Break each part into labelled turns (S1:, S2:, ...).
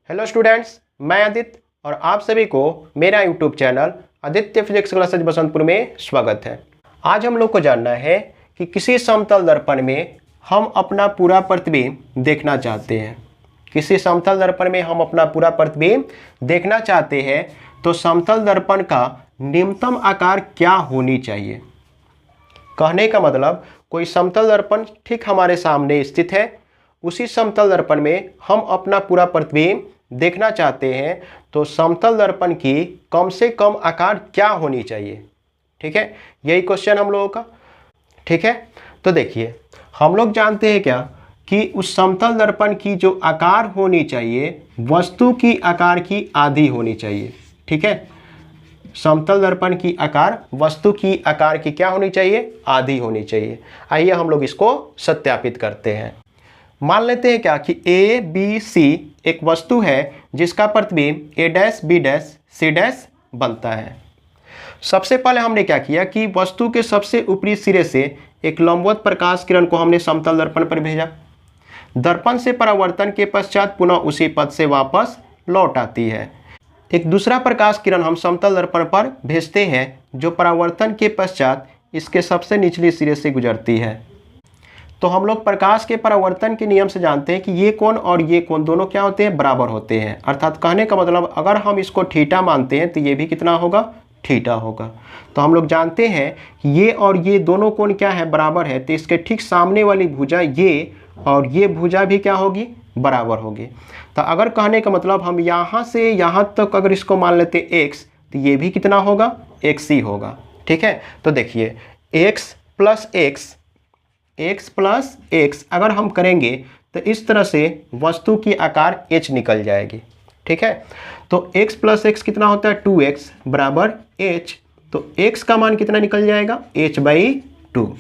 S1: Hello students, मैं आदित्य और आप सभी को मेरा YouTube channel Aditya physics classes Basantpur में स्वागत है। आज हम लोग को जानना है कि किसी समतल दर्पण में हम अपना पूरा प्रतिबिंब देखना चाहते हैं। किसी समतल दर्पण में हम अपना पूरा प्रतिबिंब देखना चाहते हैं तो समतल दर्पण का न्यूनतम आकार क्या होनी चाहिए। कहने का मतलब कोई समतल दर्पण ठीक हमारे सामने स्थित है, उसी समतल दर्पण में हम अपना पूरा प्रतिबिंब देखना चाहते हैं तो समतल दर्पण की कम से कम आकार क्या होनी चाहिए। ठीक है, यही क्वेश्चन हम लोगों का। ठीक है, तो देखिए हम लोग जानते हैं क्या कि उस समतल दर्पण की जो आकार होनी चाहिए वस्तु की आकार की आधी होनी चाहिए। ठीक है, समतल दर्पण की आकार वस्तु की आकार की क्या होनी चाहिए, आधी होनी चाहिए। आइए हम लोग इसको सत्यापित करते हैं। मान लेते हैं क्या कि ए बी सी एक वस्तु है जिसका प्रतिबिंब A dash B dash C dash बनता है। सबसे पहले हमने क्या किया कि वस्तु के सबसे ऊपरी सिरे से एक लंबवत प्रकाश किरण को हमने समतल दर्पण पर भेजा। दर्पण से परावर्तन के पश्चात पुनः उसी पथ से वापस लौट आती है। एक दूसरा प्रकाश किरण हम समतल दर्पण पर भेजते हैं जो परावर्तन के पश्चात इसके सबसे निचले सिरे से गुजरती है। तो हम लोग प्रकाश के परावर्तन के नियम से जानते हैं कि ये कोण और ये कोण दोनों क्या होते हैं, बराबर होते हैं। अर्थात कहने का मतलब अगर हम इसको थीटा मानते हैं तो ये भी कितना होगा, थीटा होगा। तो हम लोग जानते हैं कि ये और ये दोनों कोण क्या है, बराबर है। तो इसके ठीक सामने वाली भुजा ये और ये भुजा भी क्या होगी, बराबर होगी। तो अगर कहने का मतलब हम यहाँ से यहाँ तक अगर इसको मान लेते x तो ये भी कितना होगा, x ही होगा। ठीक है, तो देखिए x प्लस x अगर हम करेंगे तो इस तरह से वस्तु की आकार h निकल जाएगी। ठीक है, तो x प्लस x कितना होता है, 2x बराबर h। तो x का मान कितना निकल जाएगा, h/2।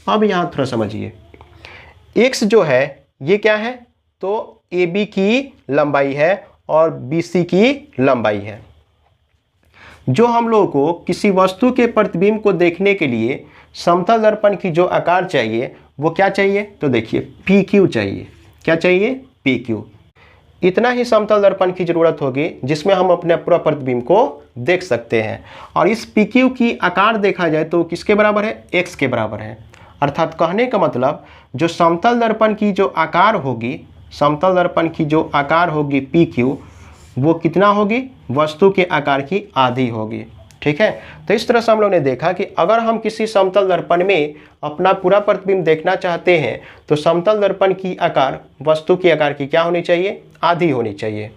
S1: अब यहाँ थोड़ा समझिए, x जो है ये क्या है, तो AB की लंबाई है और BC की लंबाई है। जो हम लोगों को किसी वस्तु के प्रतिबिंब को देखने के लिए समतल दर्पण की जो आकार चाहिए वो क्या चाहिए, तो देखिए PQ चाहिए। क्या चाहिए, PQ। इतना ही समतल दर्पण की जरूरत होगी जिसमें हम अपने पूरा प्रतिबिंब को देख सकते हैं। और इस PQ की आकार देखा जाए तो किसके बराबर है, x के बराबर है। अर्थात कहने का मतलब जो समतल दर्पण की जो आकार होगी, समतल दर्पण की जो आकार होगी PQ वो कितना होगी, वस्तु के आकार की आधी होगी। ठीक है, तो इस तरह से हम लोग ने देखा कि अगर हम किसी समतल दर्पण में अपना पूरा प्रतिबिंब देखना चाहते हैं तो समतल दर्पण की आकार वस्तु के आकार की क्या होनी चाहिए, आधी होनी चाहिए।